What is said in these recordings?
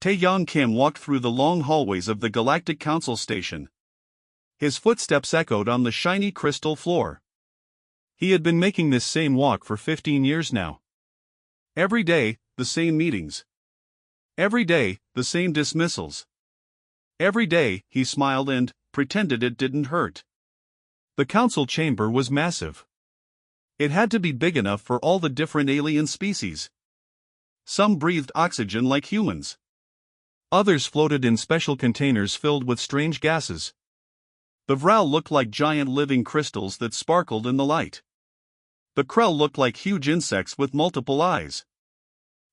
Taeyang Kim walked through the long hallways of the Galactic Council station. His footsteps echoed on the shiny crystal floor. He had been making this same walk for 15 years now. Every day, the same meetings. Every day, the same dismissals. Every day, he smiled and pretended it didn't hurt. The council chamber was massive. It had to be big enough for all the different alien species. Some breathed oxygen like humans. Others floated in special containers filled with strange gases. The Vrau looked like giant living crystals that sparkled in the light. The Krell looked like huge insects with multiple eyes.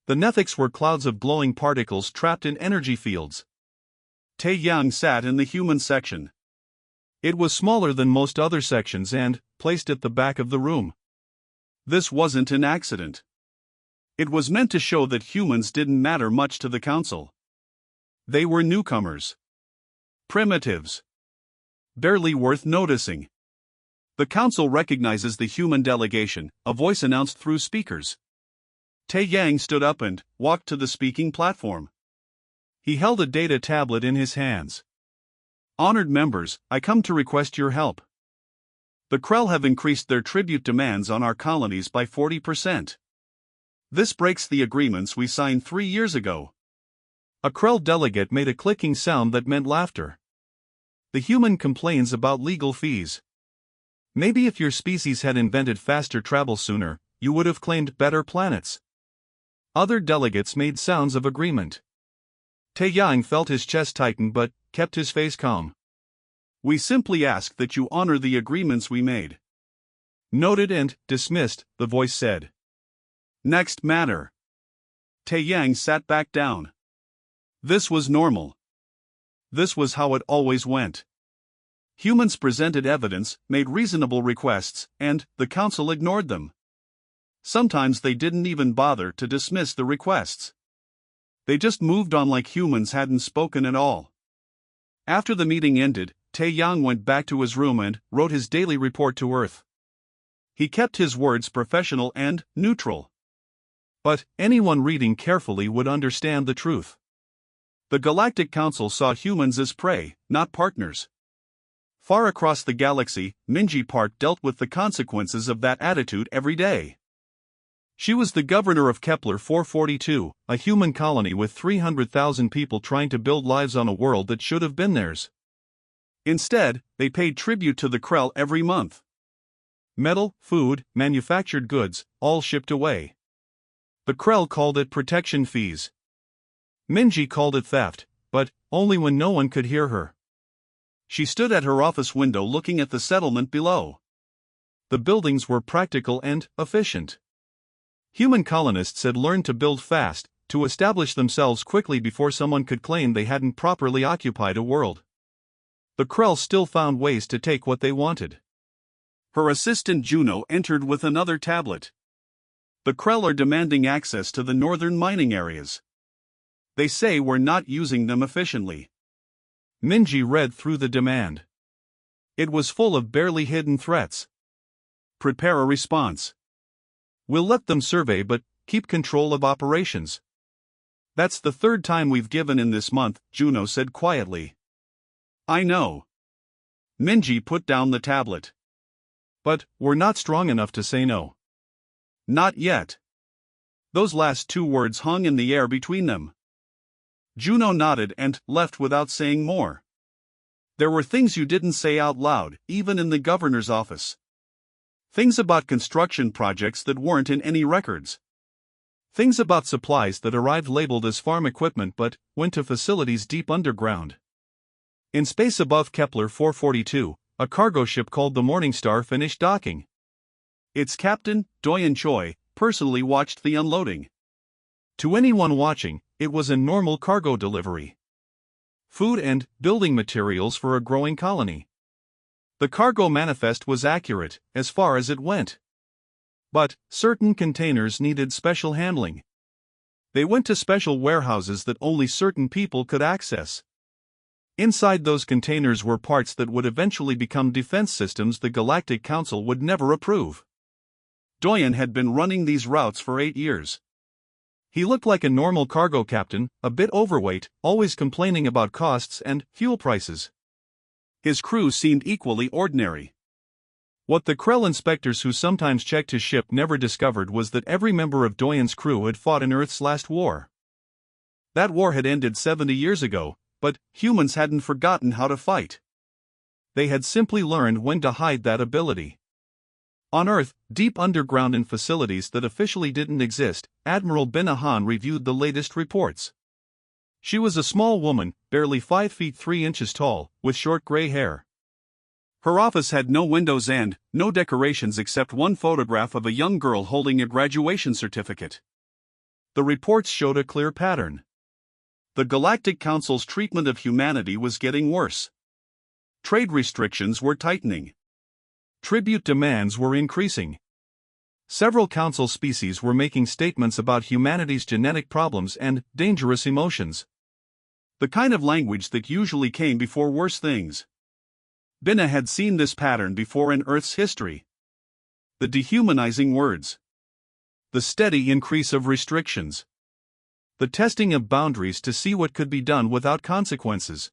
The Nethics were clouds of glowing particles trapped in energy fields. Taeyang sat in the human section. It was smaller than most other sections and placed at the back of the room. This wasn't an accident. It was meant to show that humans didn't matter much to the council. They were newcomers. Primitives. Barely worth noticing. The council recognizes the human delegation, a voice announced through speakers. Taeyang stood up and walked to the speaking platform. He held a data tablet in his hands. Honored members, I come to request your help. The Krell have increased their tribute demands on our colonies by 40%. This breaks the agreements we signed 3 years ago. A Krell delegate made a clicking sound that meant laughter. The human complains about legal fees. Maybe if your species had invented faster travel sooner, you would have claimed better planets. Other delegates made sounds of agreement. Taeyang felt his chest tighten but kept his face calm. We simply ask that you honor the agreements we made. Noted and dismissed, the voice said. Next matter. Taeyang sat back down. This was normal. This was how it always went. Humans presented evidence, made reasonable requests, and the council ignored them. Sometimes they didn't even bother to dismiss the requests. They just moved on like humans hadn't spoken at all. After the meeting ended, Taeyang went back to his room and wrote his daily report to Earth. He kept his words professional and neutral. But anyone reading carefully would understand the truth. The Galactic Council saw humans as prey, not partners. Far across the galaxy, Minji Park dealt with the consequences of that attitude every day. She was the governor of Kepler 442, a human colony with 300,000 people trying to build lives on a world that should have been theirs. Instead, they paid tribute to the Krell every month. Metal, food, manufactured goods, all shipped away. The Krell called it protection fees. Minji called it theft, but only when no one could hear her. She stood at her office window looking at the settlement below. The buildings were practical and efficient. Human colonists had learned to build fast, to establish themselves quickly before someone could claim they hadn't properly occupied a world. The Krell still found ways to take what they wanted. Her assistant Juno entered with another tablet. The Krell are demanding access to the northern mining areas. They say we're not using them efficiently. Minji read through the demand. It was full of barely hidden threats. Prepare a response. We'll let them survey but keep control of operations. That's the third time we've given in this month, Juno said quietly. I know. Minji put down the tablet. But we're not strong enough to say no. Not yet. Those last 2 words hung in the air between them. Juno nodded and left without saying more. There were things you didn't say out loud, even in the governor's office. Things about construction projects that weren't in any records. Things about supplies that arrived labeled as farm equipment but went to facilities deep underground. In space above Kepler 442, a cargo ship called the Morningstar finished docking. Its captain, Doyen Choi, personally watched the unloading. To anyone watching, it was a normal cargo delivery. Food and building materials for a growing colony. The cargo manifest was accurate, as far as it went. But certain containers needed special handling. They went to special warehouses that only certain people could access. Inside those containers were parts that would eventually become defense systems the Galactic Council would never approve. Doyen had been running these routes for 8 years. He looked like a normal cargo captain, a bit overweight, always complaining about costs and fuel prices. His crew seemed equally ordinary. What the Krell inspectors who sometimes checked his ship never discovered was that every member of Doyen's crew had fought in Earth's last war. That war had ended 70 years ago, but humans hadn't forgotten how to fight. They had simply learned when to hide that ability. On Earth, deep underground in facilities that officially didn't exist, Admiral Binahan reviewed the latest reports. She was a small woman, barely 5 feet 3 inches tall, with short gray hair. Her office had no windows and no decorations except one photograph of a young girl holding a graduation certificate. The reports showed a clear pattern. The Galactic Council's treatment of humanity was getting worse. Trade restrictions were tightening. Tribute demands were increasing. Several council species were making statements about humanity's genetic problems and dangerous emotions. The kind of language that usually came before worse things. Binna had seen this pattern before in Earth's history. The dehumanizing words. The steady increase of restrictions. The testing of boundaries to see what could be done without consequences.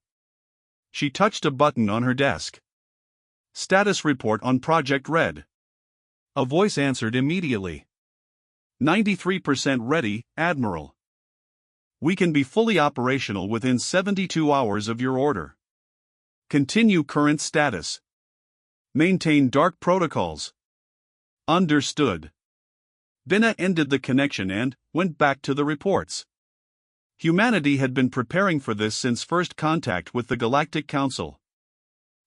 She touched a button on her desk. Status report on Project Red. A voice answered immediately. 93% ready, Admiral. We can be fully operational within 72 hours of your order. Continue current status. Maintain dark protocols. Understood. Binna ended the connection and went back to the reports. Humanity had been preparing for this since first contact with the Galactic Council.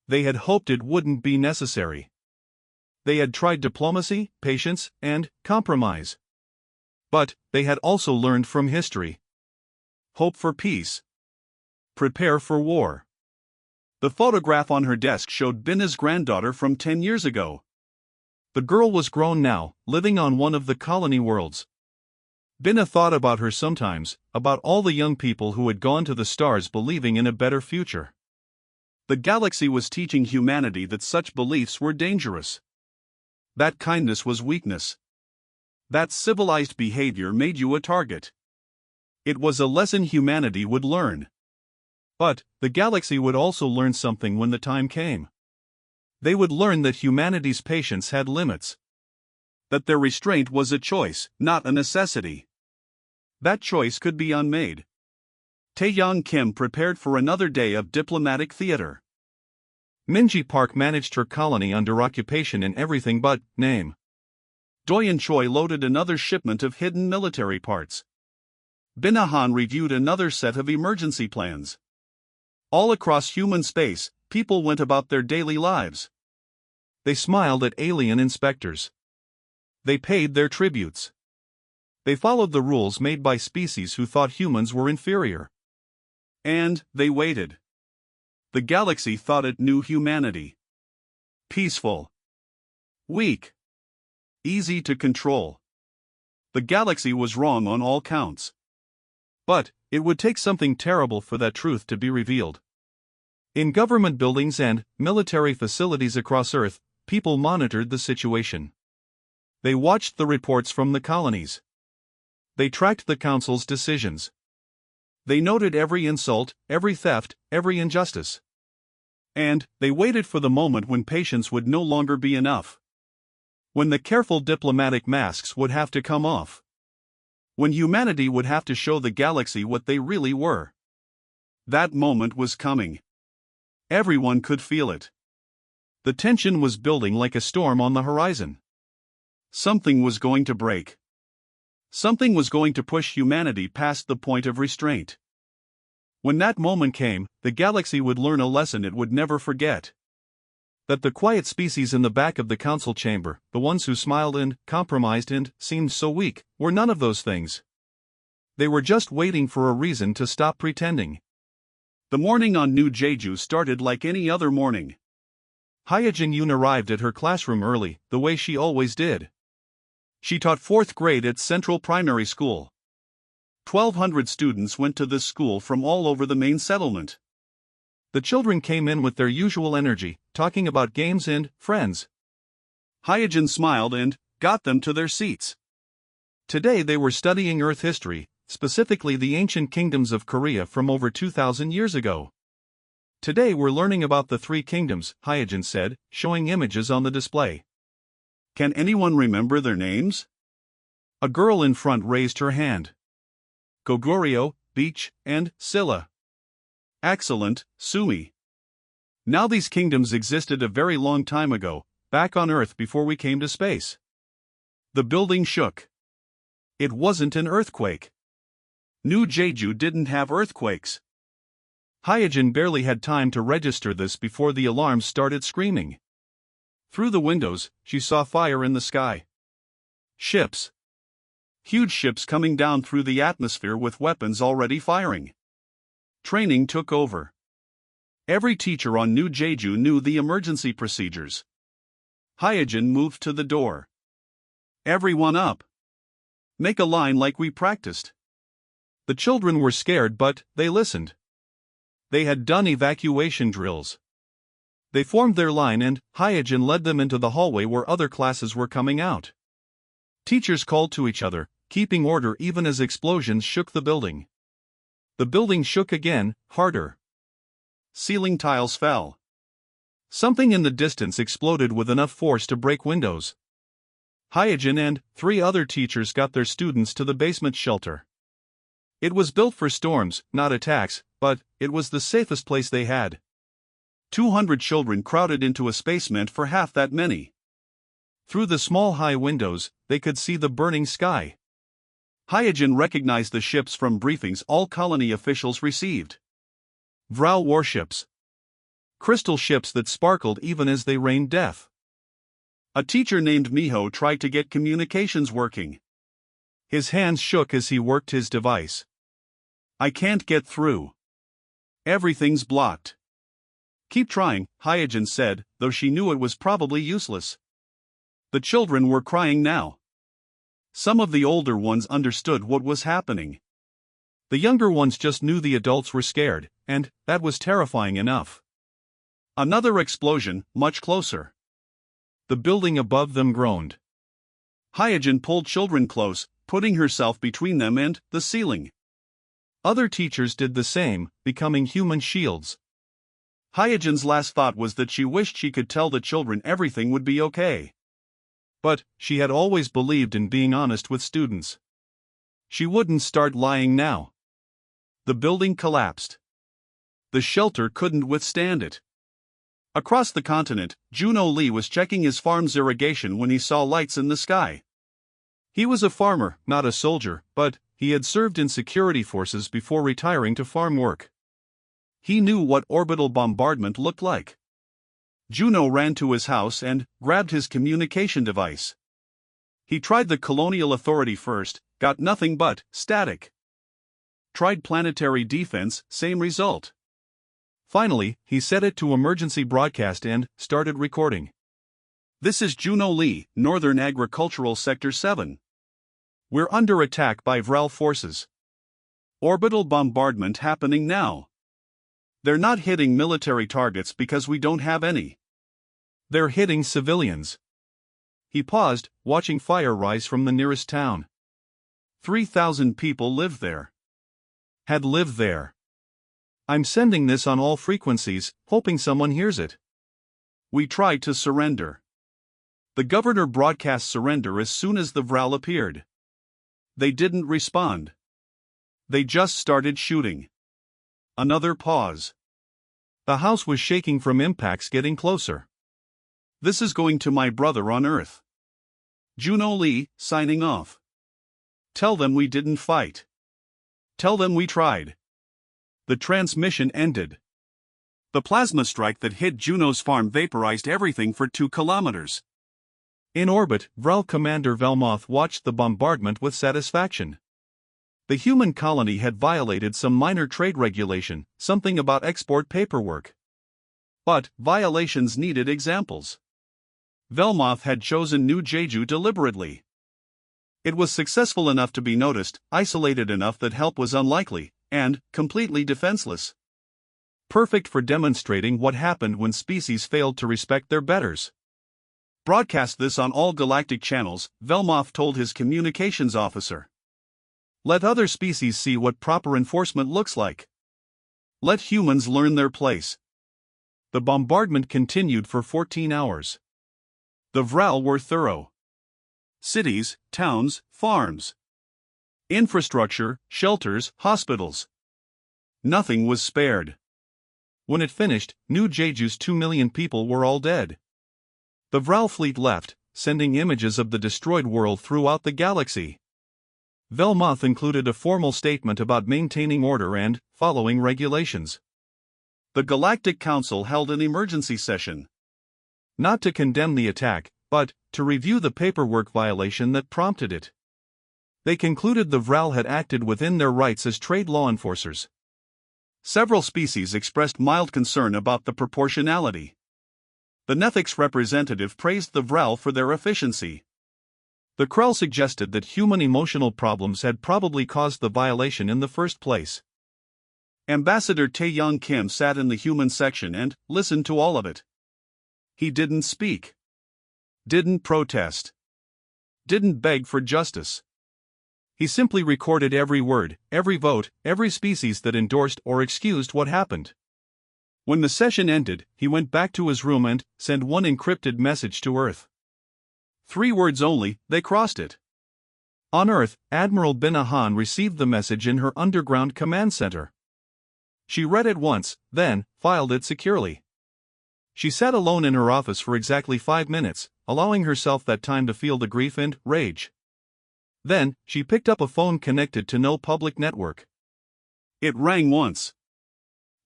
They had hoped it wouldn't be necessary. They had tried diplomacy, patience, and compromise. But they had also learned from history. Hope for peace. Prepare for war. The photograph on her desk showed Binna's granddaughter from 10 years ago. The girl was grown now, living on one of the colony worlds. Binna thought about her sometimes, about all the young people who had gone to the stars believing in a better future. The galaxy was teaching humanity that such beliefs were dangerous. That kindness was weakness. That civilized behavior made you a target. It was a lesson humanity would learn. But the galaxy would also learn something when the time came. They would learn that humanity's patience had limits. That their restraint was a choice, not a necessity. That choice could be unmade. Taeyang Kim prepared for another day of diplomatic theater. Minji Park managed her colony under occupation in everything but name. Doyen Choi loaded another shipment of hidden military parts. Binahan reviewed another set of emergency plans. All across human space, people went about their daily lives. They smiled at alien inspectors. They paid their tributes. They followed the rules made by species who thought humans were inferior. And they waited. The galaxy thought it knew humanity. Peaceful. Weak. Easy to control. The galaxy was wrong on all counts. But it would take something terrible for that truth to be revealed. In government buildings and military facilities across Earth, people monitored the situation. They watched the reports from the colonies. They tracked the Council's decisions. They noted every insult, every theft, every injustice. And they waited for the moment when patience would no longer be enough. When the careful diplomatic masks would have to come off. When humanity would have to show the galaxy what they really were. That moment was coming. Everyone could feel it. The tension was building like a storm on the horizon. Something was going to break. Something was going to push humanity past the point of restraint. When that moment came, the galaxy would learn a lesson it would never forget. That the quiet species in the back of the council chamber, the ones who smiled and compromised and seemed so weak, were none of those things. They were just waiting for a reason to stop pretending. The morning on New Jeju started like any other morning. Hyojin Yoon arrived at her classroom early, the way she always did. She taught 4th grade at Central Primary School. 1,200 students went to this school from all over the main settlement. The children came in with their usual energy, talking about games and friends. Hyojin smiled and got them to their seats. Today they were studying Earth history, specifically the ancient kingdoms of Korea from over 2,000 years ago. Today we're learning about the three kingdoms, Hyojin said, showing images on the display. Can anyone remember their names? A girl in front raised her hand. Goguryeo, Beach, and Silla. Excellent, Sumi. Now these kingdoms existed a very long time ago, back on Earth before we came to space. The building shook. It wasn't an earthquake. New Jeju didn't have earthquakes. Hyojin barely had time to register this before the alarms started screaming. Through the windows, she saw fire in the sky. Ships. Huge ships coming down through the atmosphere with weapons already firing. Training took over. Every teacher on New Jeju knew the emergency procedures. Hyojin moved to the door. Everyone up. Make a line like we practiced. The children were scared, but they listened. They had done evacuation drills. They formed their line and Hyojin led them into the hallway where other classes were coming out. Teachers called to each other, keeping order even as explosions shook the building. The building shook again, harder. Ceiling tiles fell. Something in the distance exploded with enough force to break windows. Hyojin and 3 other teachers got their students to the basement shelter. It was built for storms, not attacks, but it was the safest place they had. 200 children crowded into a space meant for half that many. Through the small high windows, they could see the burning sky. Hyojin recognized the ships from briefings all colony officials received. Vral warships. Crystal ships that sparkled even as they rained death. A teacher named Miho tried to get communications working. His hands shook as he worked his device. I can't get through. Everything's blocked. Keep trying, Hyojin said, though she knew it was probably useless. The children were crying now. Some of the older ones understood what was happening. The younger ones just knew the adults were scared, and that was terrifying enough. Another explosion, much closer. The building above them groaned. Hyojin pulled children close, putting herself between them and the ceiling. Other teachers did the same, becoming human shields. Hyojin's last thought was that she wished she could tell the children everything would be okay. But she had always believed in being honest with students. She wouldn't start lying now. The building collapsed. The shelter couldn't withstand it. Across the continent, Juno Lee was checking his farm's irrigation when he saw lights in the sky. He was a farmer, not a soldier, but he had served in security forces before retiring to farm work. He knew what orbital bombardment looked like. Juno ran to his house and grabbed his communication device. He tried the Colonial Authority first, got nothing but static. Tried planetary defense, same result. Finally, he set it to emergency broadcast and started recording. This is Juno Lee, Northern Agricultural Sector 7. We're under attack by Vral forces. Orbital bombardment happening now. They're not hitting military targets because we don't have any. They're hitting civilians. He paused, watching fire rise from the nearest town. 3,000 people lived there. Had lived there. I'm sending this on all frequencies, hoping someone hears it. We tried to surrender. The governor broadcast surrender as soon as the Vral appeared. They didn't respond. They just started shooting. Another pause. The house was shaking from impacts getting closer. This is going to my brother on Earth. Juno Lee, signing off. Tell them we didn't fight. Tell them we tried. The transmission ended. The plasma strike that hit Juno's farm vaporized everything for 2 kilometers. In orbit, Vral Commander Velmoth watched the bombardment with satisfaction. The human colony had violated some minor trade regulation, something about export paperwork. But violations needed examples. Velmoth had chosen New Jeju deliberately. It was successful enough to be noticed, isolated enough that help was unlikely, and completely defenseless. Perfect for demonstrating what happened when species failed to respect their betters. Broadcast this on all galactic channels, Velmoth told his communications officer. Let other species see what proper enforcement looks like. Let humans learn their place. The bombardment continued for 14 hours. The Vral were thorough. Cities, towns, farms. Infrastructure, shelters, hospitals. Nothing was spared. When it finished, New Jeju's 2 million people were all dead. The Vral fleet left, sending images of the destroyed world throughout the galaxy. Velmoth included a formal statement about maintaining order and following regulations. The Galactic Council held an emergency session. Not to condemn the attack, but to review the paperwork violation that prompted it. They concluded the Vral had acted within their rights as trade law enforcers. Several species expressed mild concern about the proportionality. The Nethix representative praised the Vral for their efficiency. The Krell suggested that human emotional problems had probably caused the violation in the first place. Ambassador Tae-Young Kim sat in the human section and listened to all of it. He didn't speak. Didn't protest. Didn't beg for justice. He simply recorded every word, every vote, every species that endorsed or excused what happened. When the session ended, he went back to his room and sent one encrypted message to Earth. 3 words only, they crossed it. On Earth, Admiral Binahan received the message in her underground command center. She read it once, then filed it securely. She sat alone in her office for exactly 5 minutes, allowing herself that time to feel the grief and rage. Then, she picked up a phone connected to no public network. It rang once.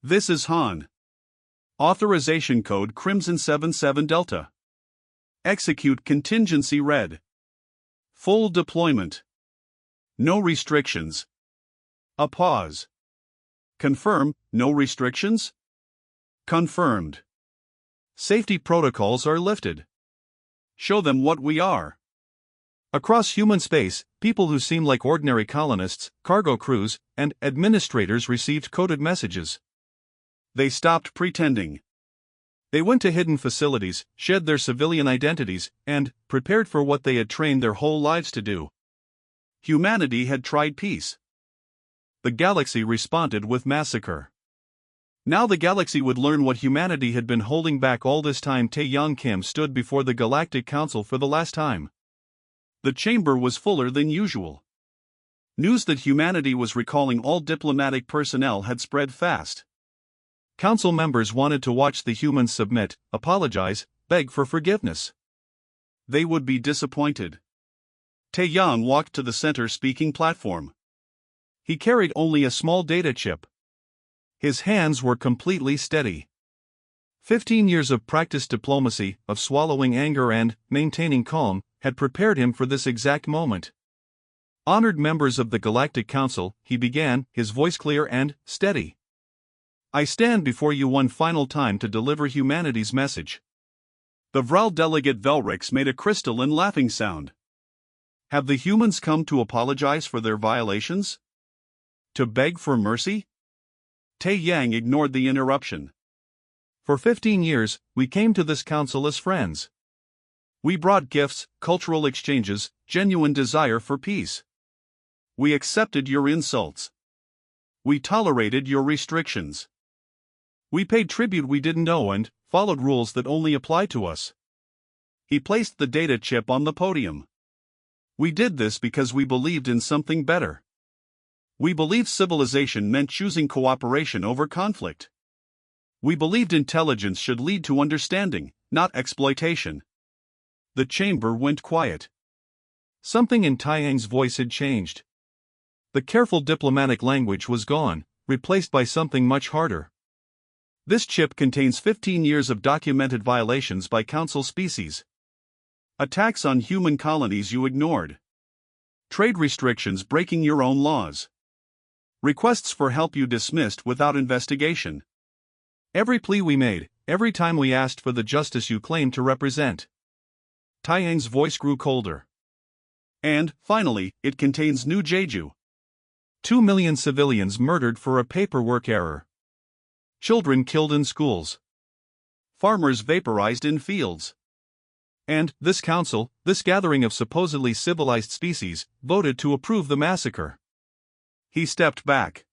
This is Han. Authorization code Crimson 77 Delta. Execute contingency red. Full deployment. No restrictions. A pause. Confirm, no restrictions? Confirmed. Safety protocols are lifted. Show them what we are. Across human space, people who seem like ordinary colonists, cargo crews, and administrators received coded messages. They stopped pretending. They went to hidden facilities, shed their civilian identities, and prepared for what they had trained their whole lives to do. Humanity had tried peace. The galaxy responded with massacre. Now the galaxy would learn what humanity had been holding back all this time. Tae-Young Kim stood before the Galactic Council for the last time. The chamber was fuller than usual. News that humanity was recalling all diplomatic personnel had spread fast. Council members wanted to watch the humans submit, apologize, beg for forgiveness. They would be disappointed. Tae-Young walked to the center speaking platform. He carried only a small data chip. His hands were completely steady. 15 years of practiced diplomacy, of swallowing anger and maintaining calm, had prepared him for this exact moment. Honored members of the Galactic Council, he began, his voice clear and steady. I stand before you one final time to deliver humanity's message. The Vral delegate Velrix made a crystalline laughing sound. Have the humans come to apologize for their violations? To beg for mercy? Tae-Yang ignored the interruption. For 15 years, we came to this council as friends. We brought gifts, cultural exchanges, genuine desire for peace. We accepted your insults. We tolerated your restrictions. We paid tribute we didn't know and followed rules that only apply to us. He placed the data chip on the podium. We did this because we believed in something better. We believed civilization meant choosing cooperation over conflict. We believed intelligence should lead to understanding, not exploitation. The chamber went quiet. Something in Tae-Yang's voice had changed. The careful diplomatic language was gone, replaced by something much harder. This chip contains 15 years of documented violations by Council species. Attacks on human colonies you ignored. Trade restrictions breaking your own laws. Requests for help you dismissed without investigation. Every plea we made, every time we asked for the justice you claimed to represent. Tae-Yang's voice grew colder. And, finally, it contains New Jeju. 2 million civilians murdered for a paperwork error. Children killed in schools. Farmers vaporized in fields. And this council, this gathering of supposedly civilized species, voted to approve the massacre. He stepped back.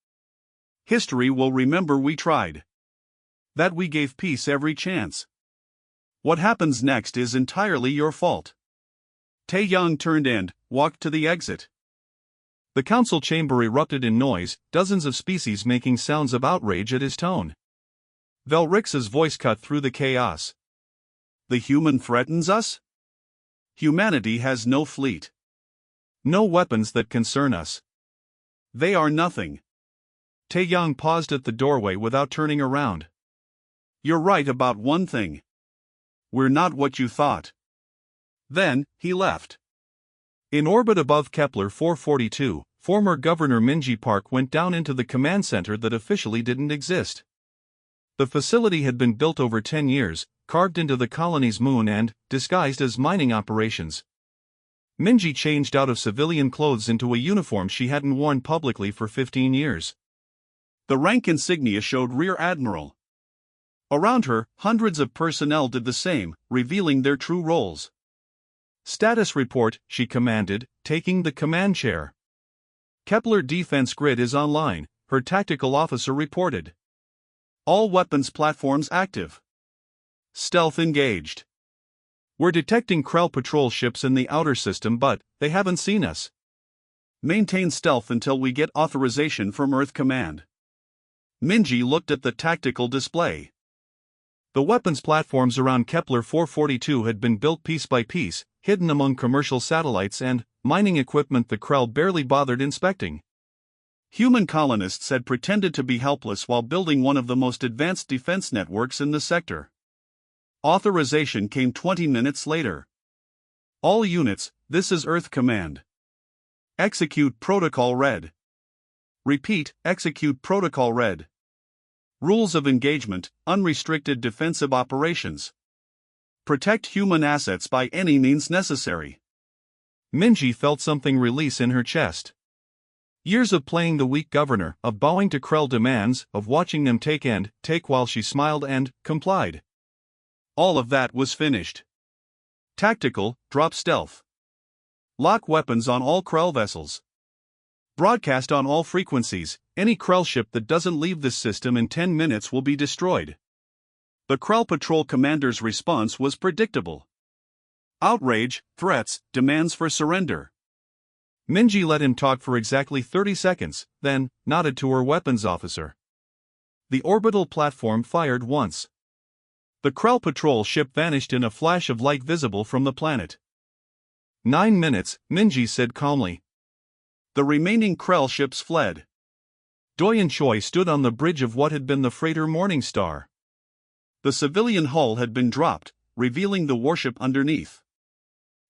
History will remember we tried. That we gave peace every chance. What happens next is entirely your fault. Taeyang turned and walked to the exit. The council chamber erupted in noise, dozens of species making sounds of outrage at his tone. Velrix's voice cut through the chaos. The human threatens us? Humanity has no fleet. No weapons that concern us. They are nothing. Taeyang paused at the doorway without turning around. You're right about one thing. We're not what you thought. Then, he left. In orbit above Kepler 442, former Governor Minji Park went down into the command center that officially didn't exist. The facility had been built over 10 years, carved into the colony's moon and disguised as mining operations. Minji changed out of civilian clothes into a uniform she hadn't worn publicly for 15 years. The rank insignia showed Rear Admiral. Around her, hundreds of personnel did the same, revealing their true roles. Status report, she commanded, taking the command chair. Kepler defense grid is online, her tactical officer reported. All weapons platforms active. Stealth engaged. We're detecting Krell patrol ships in the outer system, but they haven't seen us. Maintain stealth until we get authorization from Earth Command. Minji looked at the tactical display. The weapons platforms around Kepler 442 had been built piece by piece, hidden among commercial satellites and mining equipment the Krell barely bothered inspecting. Human colonists had pretended to be helpless while building one of the most advanced defense networks in the sector. Authorization came 20 minutes later. All units, this is Earth Command. Execute Protocol Red. Repeat, execute Protocol Red. Rules of engagement, unrestricted defensive operations. Protect human assets by any means necessary. Minji felt something release in her chest. Years of playing the weak governor, of bowing to Krell demands, of watching them take while she smiled and complied. All of that was finished. Tactical, drop stealth. Lock weapons on all Krell vessels. Broadcast on all frequencies, any Krell ship that doesn't leave this system in 10 minutes will be destroyed. The Krell Patrol commander's response was predictable. Outrage, threats, demands for surrender. Minji let him talk for exactly 30 seconds, then nodded to her weapons officer. The orbital platform fired once. The Krell Patrol ship vanished in a flash of light visible from the planet. 9 minutes, Minji said calmly. The remaining Krell ships fled. Doyen Choi stood on the bridge of what had been the freighter Morning Star. The civilian hull had been dropped, revealing the warship underneath.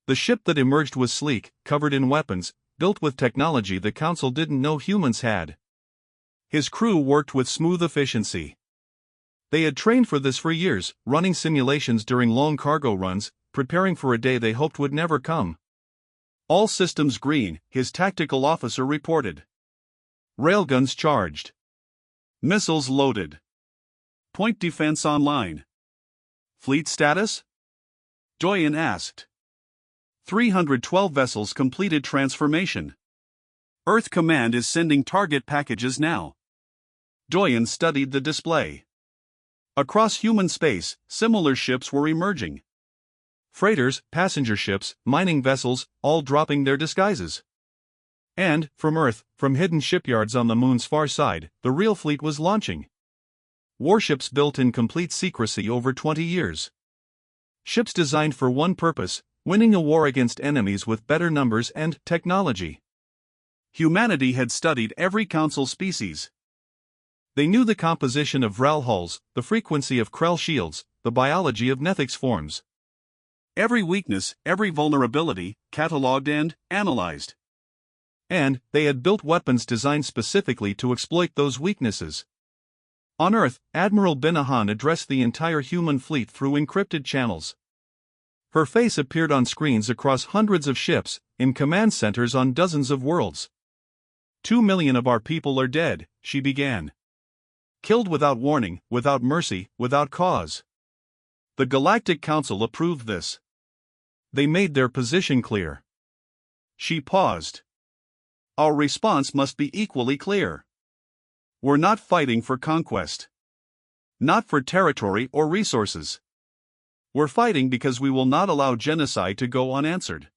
The ship that emerged was sleek, covered in weapons, built with technology the Council didn't know humans had. His crew worked with smooth efficiency. They had trained for this for years, running simulations during long cargo runs, preparing for a day they hoped would never come. All systems green, his tactical officer reported. Railguns charged. Missiles loaded. Point defense online. Fleet status? Doyen asked. 312 vessels completed transformation. Earth Command is sending target packages now. Doyen studied the display. Across human space, similar ships were emerging. Freighters, passenger ships, mining vessels, all dropping their disguises. And, from Earth, from hidden shipyards on the moon's far side, the real fleet was launching. Warships built in complete secrecy over 20 years. Ships designed for one purpose, winning a war against enemies with better numbers and technology. Humanity had studied every Council species. They knew the composition of Vral hulls, the frequency of Krell shields, the biology of Nethix forms. Every weakness, every vulnerability, catalogued and analyzed. And they had built weapons designed specifically to exploit those weaknesses. On Earth, Admiral Binahan addressed the entire human fleet through encrypted channels. Her face appeared on screens across hundreds of ships, in command centers on dozens of worlds. 2 million of our people are dead, she began. Killed without warning, without mercy, without cause. The Galactic Council approved this. They made their position clear. She paused. Our response must be equally clear. We're not fighting for conquest. Not for territory or resources. We're fighting because we will not allow genocide to go unanswered.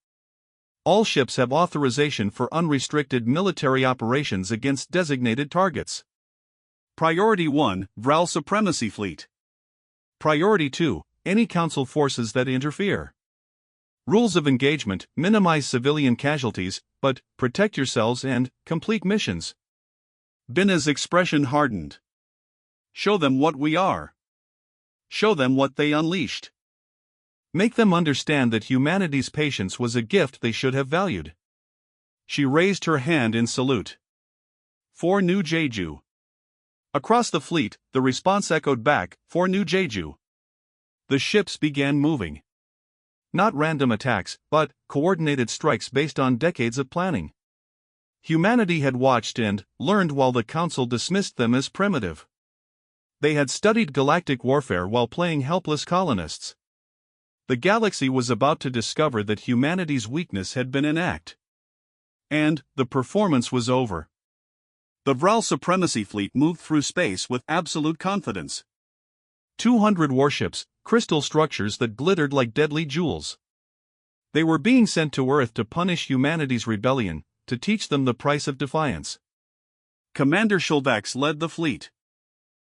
All ships have authorization for unrestricted military operations against designated targets. Priority 1, Vral Supremacy Fleet. Priority 2, any Council forces that interfere. Rules of engagement: minimize civilian casualties, but protect yourselves and complete missions. Binna's expression hardened. Show them what we are. Show them what they unleashed. Make them understand that humanity's patience was a gift they should have valued. She raised her hand in salute. For New Jeju. Across the fleet, the response echoed back, for New Jeju. The ships began moving. Not random attacks, but coordinated strikes based on decades of planning. Humanity had watched and learned while the Council dismissed them as primitive. They had studied galactic warfare while playing helpless colonists. The galaxy was about to discover that humanity's weakness had been an act. And the performance was over. The Vral Supremacy Fleet moved through space with absolute confidence. 200 warships, crystal structures that glittered like deadly jewels. They were being sent to Earth to punish humanity's rebellion, to teach them the price of defiance. Commander Shulvax led the fleet.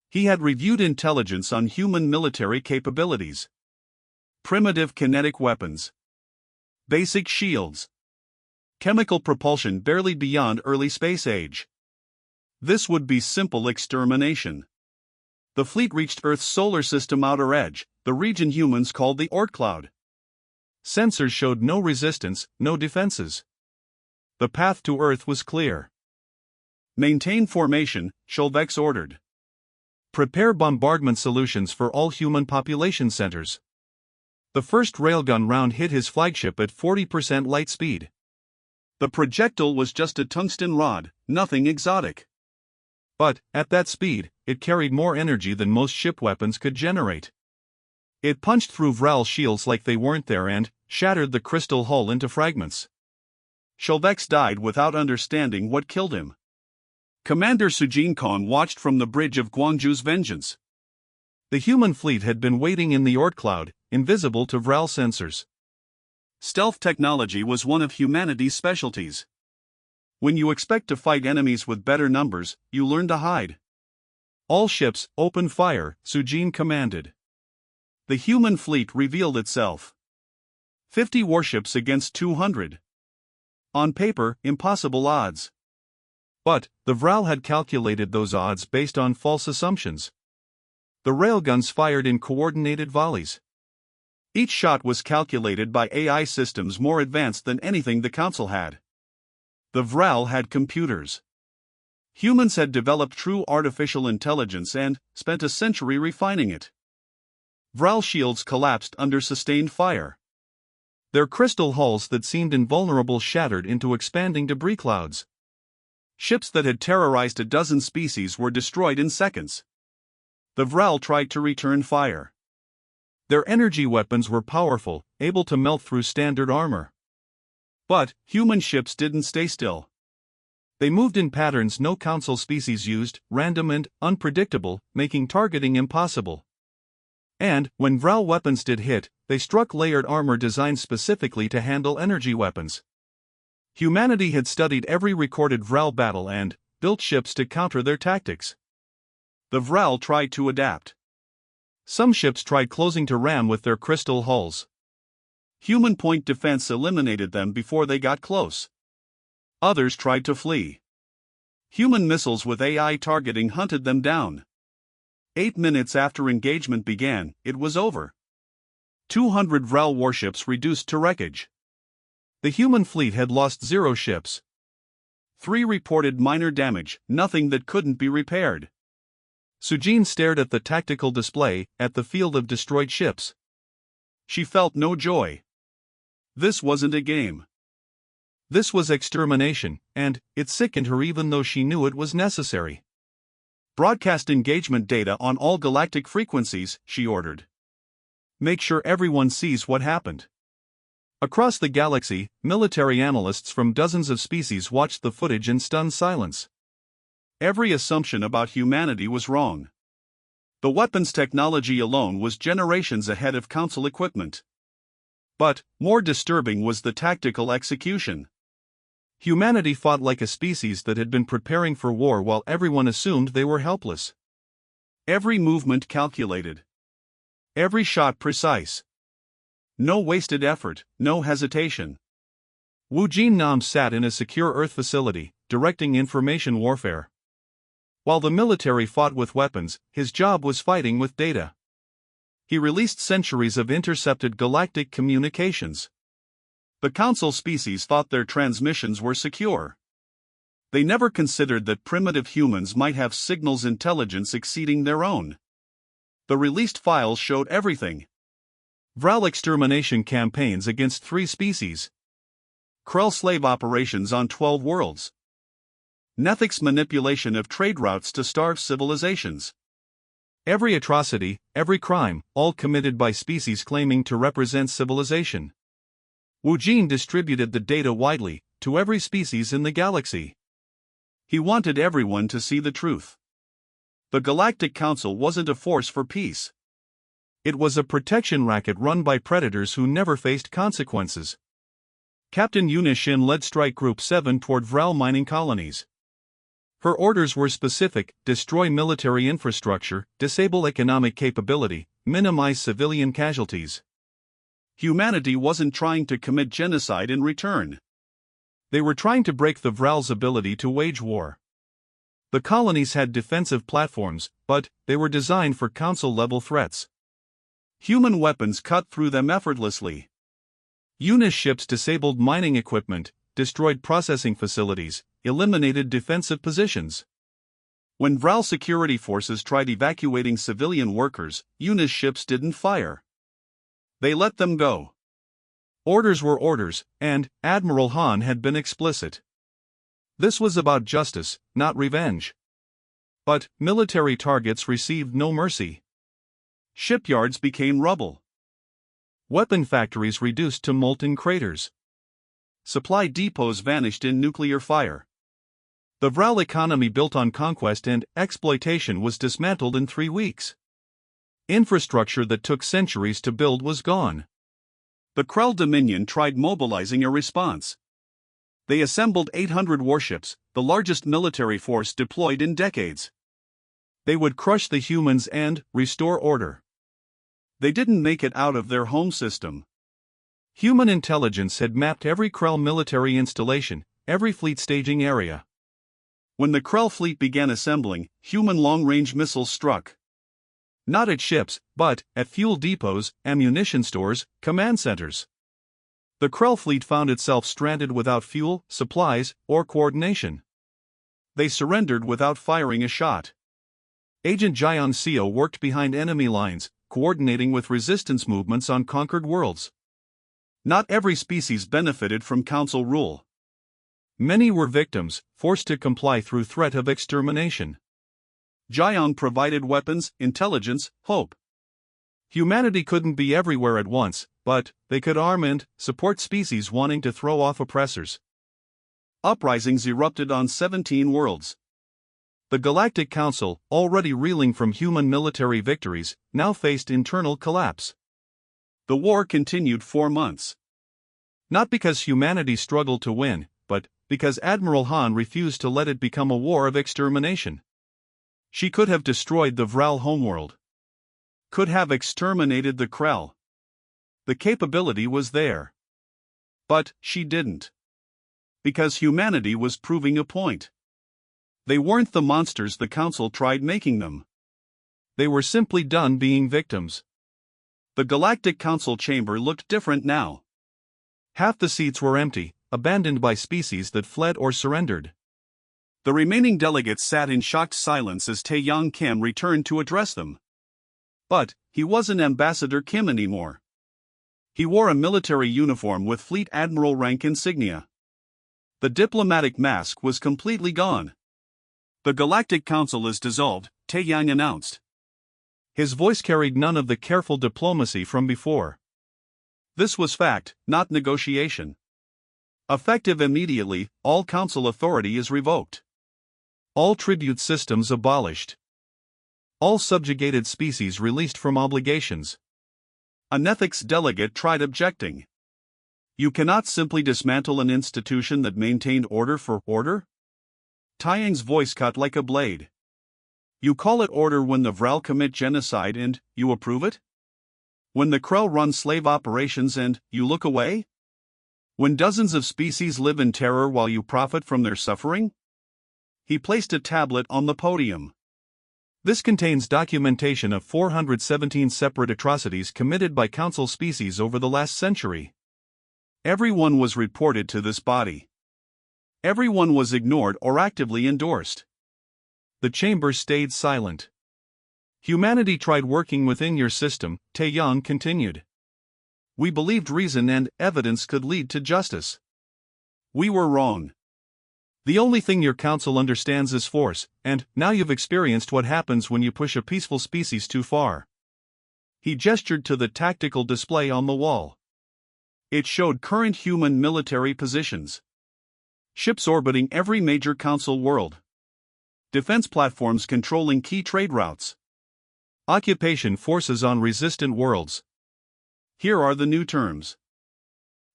He had reviewed intelligence on human military capabilities. Primitive kinetic weapons. Basic shields. Chemical propulsion barely beyond early space age. This would be simple extermination. The fleet reached Earth's solar system outer edge, the region humans called the Oort Cloud. Sensors showed no resistance, no defenses. The path to Earth was clear. Maintain formation, Shulvex ordered. Prepare bombardment solutions for all human population centers. The first railgun round hit his flagship at 40% light speed. The projectile was just a tungsten rod, nothing exotic. But, at that speed, it carried more energy than most ship weapons could generate. It punched through Vral shields like they weren't there and shattered the crystal hull into fragments. Shulvex died without understanding what killed him. Commander Sujin Khan watched from the bridge of Gwangju's vengeance. The human fleet had been waiting in the Oort Cloud, invisible to Vral sensors. Stealth technology was one of humanity's specialties. When you expect to fight enemies with better numbers, you learn to hide. All ships, open fire, Sujin commanded. The human fleet revealed itself. 50 warships against 200. On paper, impossible odds. But, the Vral had calculated those odds based on false assumptions. The railguns fired in coordinated volleys. Each shot was calculated by AI systems more advanced than anything the Council had. The Vral had computers. Humans had developed true artificial intelligence and spent a century refining it. Vral shields collapsed under sustained fire. Their crystal hulls that seemed invulnerable shattered into expanding debris clouds. Ships that had terrorized a dozen species were destroyed in seconds. The Vral tried to return fire. Their energy weapons were powerful, able to melt through standard armor. But human ships didn't stay still. They moved in patterns no Council species used, random and unpredictable, making targeting impossible. And, when Vral weapons did hit, they struck layered armor designed specifically to handle energy weapons. Humanity had studied every recorded Vral battle and built ships to counter their tactics. The Vral tried to adapt. Some ships tried closing to ram with their crystal hulls. Human point defense eliminated them before they got close. Others tried to flee. Human missiles with AI targeting hunted them down. 8 minutes after engagement began, it was over. 200 Vral warships reduced to wreckage. The human fleet had lost 0 ships. 3 reported minor damage, nothing that couldn't be repaired. Sujin stared at the tactical display, at the field of destroyed ships. She felt no joy. This wasn't a game. This was extermination, and it sickened her even though she knew it was necessary. Broadcast engagement data on all galactic frequencies, she ordered. Make sure everyone sees what happened. Across the galaxy, military analysts from dozens of species watched the footage in stunned silence. Every assumption about humanity was wrong. The weapons technology alone was generations ahead of Council equipment. But, more disturbing was the tactical execution. Humanity fought like a species that had been preparing for war while everyone assumed they were helpless. Every movement calculated. Every shot precise. No wasted effort, no hesitation. Wu Jinnam sat in a secure Earth facility, directing information warfare. While the military fought with weapons, his job was fighting with data. He released centuries of intercepted galactic communications. The Council species thought their transmissions were secure. They never considered that primitive humans might have signals intelligence exceeding their own. The released files showed everything. Vral extermination campaigns against 3 species. Krell slave operations on 12 worlds. Nethic's manipulation of trade routes to starve civilizations. Every atrocity, every crime, all committed by species claiming to represent civilization. Wu Jin distributed the data widely, to every species in the galaxy. He wanted everyone to see the truth. The Galactic Council wasn't a force for peace. It was a protection racket run by predators who never faced consequences. Captain Yuna Shin led Strike Group 7 toward Vral mining colonies. Her orders were specific: destroy military infrastructure, disable economic capability, minimize civilian casualties. Humanity wasn't trying to commit genocide in return. They were trying to break the Vral's ability to wage war. The colonies had defensive platforms, but they were designed for Council-level threats. Human weapons cut through them effortlessly. Yuna's ships disabled mining equipment, destroyed processing facilities, eliminated defensive positions. When Vral security forces tried evacuating civilian workers, Yuna's ships didn't fire. They let them go. Orders were orders, and Admiral Han had been explicit. This was about justice, not revenge. But military targets received no mercy. Shipyards became rubble. Weapon factories reduced to molten craters. Supply depots vanished in nuclear fire. The Vral economy built on conquest and exploitation was dismantled in 3 weeks. Infrastructure that took centuries to build was gone. The Krell Dominion tried mobilizing a response. They assembled 800 warships, the largest military force deployed in decades. They would crush the humans and restore order. They didn't make it out of their home system. Human intelligence had mapped every Krell military installation, every fleet staging area. When the Krell fleet began assembling, human long-range missiles struck. Not at ships, but at fuel depots, ammunition stores, command centers. The Krell fleet found itself stranded without fuel, supplies, or coordination. They surrendered without firing a shot. Agent Jian Seo worked behind enemy lines, coordinating with resistance movements on conquered worlds. Not every species benefited from Council rule. Many were victims, forced to comply through threat of extermination. Jian provided weapons, intelligence, hope. Humanity couldn't be everywhere at once, but they could arm and support species wanting to throw off oppressors. Uprisings erupted on 17 worlds. The Galactic Council, already reeling from human military victories, now faced internal collapse. The war continued 4 months. Not because humanity struggled to win, but because Admiral Han refused to let it become a war of extermination. She could have destroyed the Vral homeworld. Could have exterminated the Krell. The capability was there. But she didn't. Because humanity was proving a point. They weren't the monsters the Council tried making them. They were simply done being victims. The Galactic Council chamber looked different now. Half the seats were empty, abandoned by species that fled or surrendered. The remaining delegates sat in shocked silence as Taeyang Kim returned to address them. But he wasn't Ambassador Kim anymore. He wore a military uniform with Fleet Admiral rank insignia. The diplomatic mask was completely gone. The Galactic Council is dissolved, Taeyang announced. His voice carried none of the careful diplomacy from before. This was fact, not negotiation. Effective immediately, all council authority is revoked. All tribute systems abolished. All subjugated species released from obligations. An ethics delegate tried objecting. You cannot simply dismantle an institution that maintained order for order? Taiyang's voice cut like a blade. You call it order when the Vral commit genocide and you approve it? When the Krell run slave operations and you look away? When dozens of species live in terror while you profit from their suffering? He placed a tablet on the podium. This contains documentation of 417 separate atrocities committed by council species over the last century. Everyone was reported to this body. Everyone was ignored or actively endorsed. The chamber stayed silent. Humanity tried working within your system, Taeyang continued. We believed reason and evidence could lead to justice. We were wrong. The only thing your council understands is force, and now you've experienced what happens when you push a peaceful species too far. He gestured to the tactical display on the wall. It showed current human military positions. Ships orbiting every major council world. Defense platforms controlling key trade routes. Occupation forces on resistant worlds. Here are the new terms.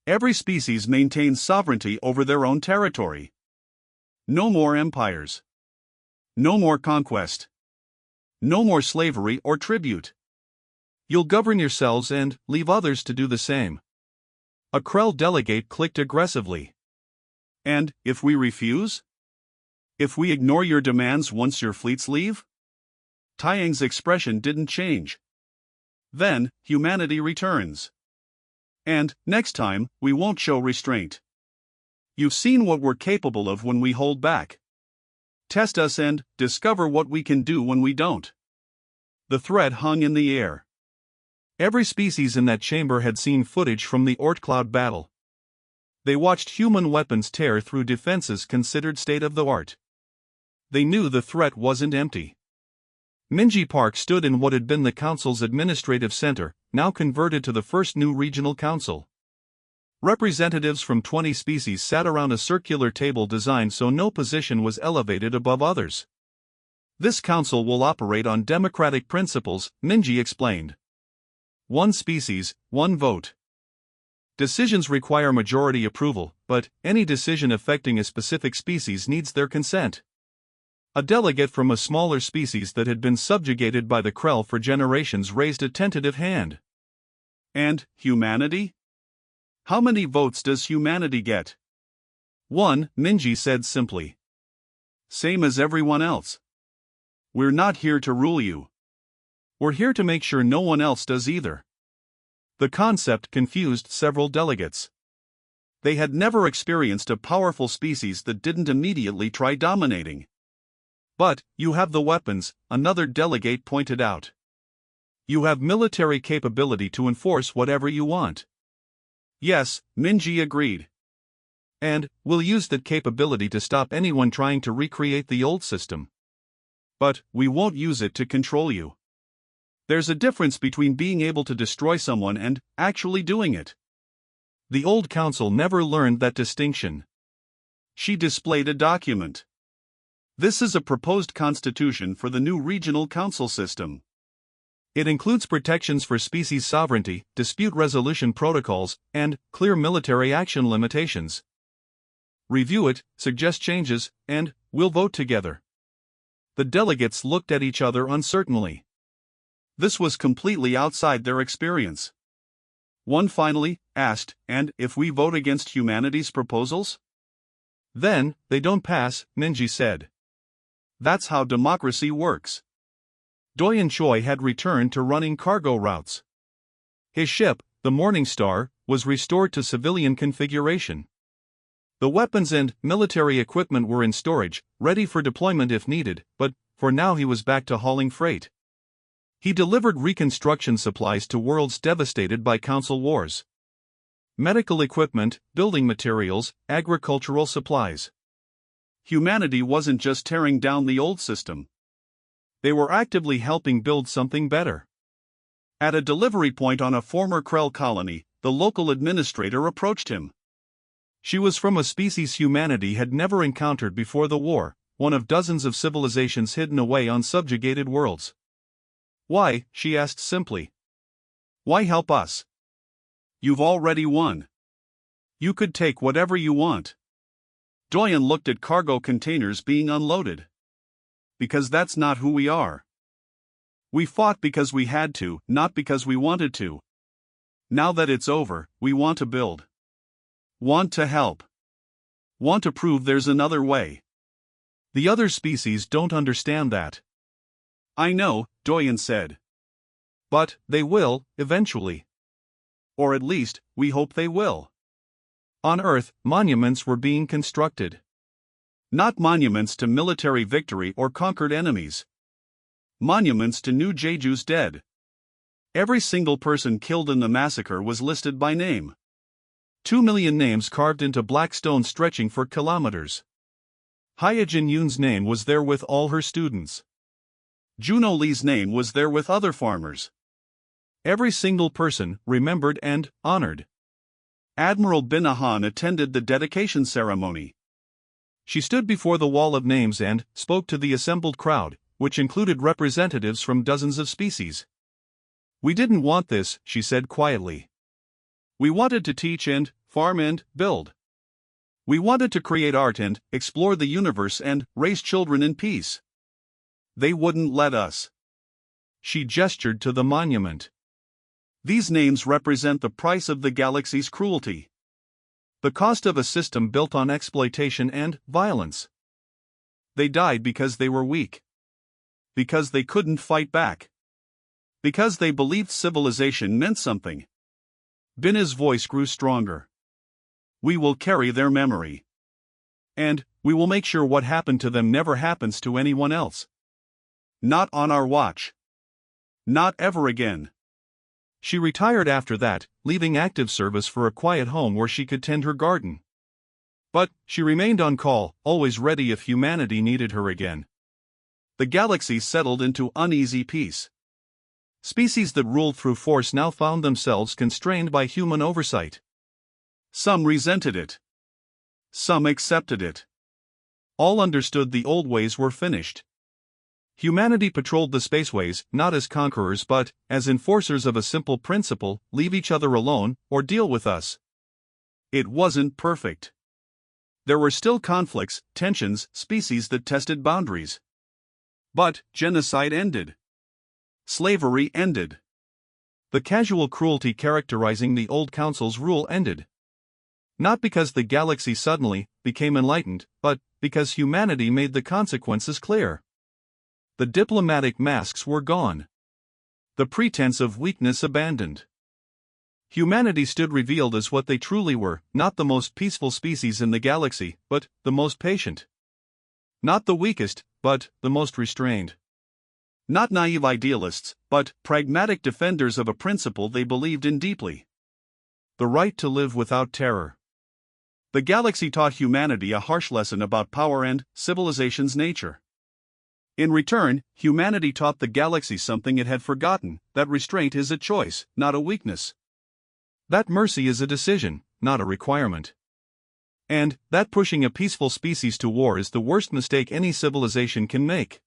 Every species maintains sovereignty over their own territory. No more empires. No more conquest. No more slavery or tribute. You'll govern yourselves and leave others to do the same. A Krell delegate clicked aggressively. And if we refuse? If we ignore your demands once your fleets leave? Taiyang's expression didn't change. Then, humanity returns. And, next time, we won't show restraint. You've seen what we're capable of when we hold back. Test us and discover what we can do when we don't. The threat hung in the air. Every species in that chamber had seen footage from the Ortcloud battle. They watched human weapons tear through defenses considered state-of-the-art. They knew the threat wasn't empty. Minji Park stood in what had been the council's administrative center, now converted to the first new regional council. Representatives from 20 species sat around a circular table designed so no position was elevated above others. This council will operate on democratic principles, Minji explained. One species, one vote. Decisions require majority approval, but any decision affecting a specific species needs their consent. A delegate from a smaller species that had been subjugated by the Krell for generations raised a tentative hand. And humanity? How many votes does humanity get? One, Minji said simply. Same as everyone else. We're not here to rule you. We're here to make sure no one else does either. The concept confused several delegates. They had never experienced a powerful species that didn't immediately try dominating. But, you have the weapons, another delegate pointed out. You have military capability to enforce whatever you want. Yes, Minji agreed. And, we'll use that capability to stop anyone trying to recreate the old system. But, we won't use it to control you. There's a difference between being able to destroy someone and actually doing it. The old council never learned that distinction. She displayed a document. This is a proposed constitution for the new regional council system. It includes protections for species sovereignty, dispute resolution protocols, and clear military action limitations. Review it, suggest changes, and we'll vote together. The delegates looked at each other uncertainly. This was completely outside their experience. One finally asked, and if we vote against humanity's proposals? Then, they don't pass, Minji said. That's how democracy works. Doyen Choi had returned to running cargo routes. His ship, the Morning Star, was restored to civilian configuration. The weapons and military equipment were in storage, ready for deployment if needed, but for now he was back to hauling freight. He delivered reconstruction supplies to worlds devastated by council wars. Medical equipment, building materials, agricultural supplies. Humanity wasn't just tearing down the old system. They were actively helping build something better. At a delivery point on a former Krell colony, the local administrator approached him. She was from a species humanity had never encountered before the war, one of dozens of civilizations hidden away on subjugated worlds. "Why?" she asked simply. "Why help us? You've already won. You could take whatever you want." Doyen looked at cargo containers being unloaded. "Because that's not who we are. We fought because we had to, not because we wanted to. Now that it's over, we want to build. Want to help. Want to prove there's another way. The other species don't understand that." "I know," Doyen said. "But they will, eventually. Or at least, we hope they will." On Earth, monuments were being constructed. Not monuments to military victory or conquered enemies. Monuments to new Jeju's dead. Every single person killed in the massacre was listed by name. 2 million names carved into black stone stretching for kilometers. Hyojin Yoon's name was there with all her students. Juno Lee's name was there with other farmers. Every single person remembered and honored. Admiral Binahan attended the dedication ceremony. She stood before the wall of names and spoke to the assembled crowd, which included representatives from dozens of species. "We didn't want this," she said quietly. "We wanted to teach and farm and build. We wanted to create art and explore the universe and raise children in peace. They wouldn't let us." She gestured to the monument. "These names represent the price of the galaxy's cruelty. The cost of a system built on exploitation and violence. They died because they were weak. Because they couldn't fight back. Because they believed civilization meant something." Binna's voice grew stronger. "We will carry their memory. And we will make sure what happened to them never happens to anyone else. Not on our watch. Not ever again." She retired after that, leaving active service for a quiet home where she could tend her garden. But she remained on call, always ready if humanity needed her again. The galaxy settled into uneasy peace. Species that ruled through force now found themselves constrained by human oversight. Some resented it. Some accepted it. All understood the old ways were finished. Humanity patrolled the spaceways not as conquerors but as enforcers of a simple principle: leave each other alone or deal with us. It wasn't perfect. There were still conflicts, tensions, species that tested boundaries. But genocide ended. Slavery ended. The casual cruelty characterizing the old council's rule ended. Not because the galaxy suddenly became enlightened, but because humanity made the consequences clear. The diplomatic masks were gone. The pretense of weakness abandoned. Humanity stood revealed as what they truly were: not the most peaceful species in the galaxy, but the most patient. Not the weakest, but the most restrained. Not naive idealists, but pragmatic defenders of a principle they believed in deeply: the right to live without terror. The galaxy taught humanity a harsh lesson about power and civilization's nature. In return, humanity taught the galaxy something it had forgotten: that restraint is a choice, not a weakness. That mercy is a decision, not a requirement. And that pushing a peaceful species to war is the worst mistake any civilization can make.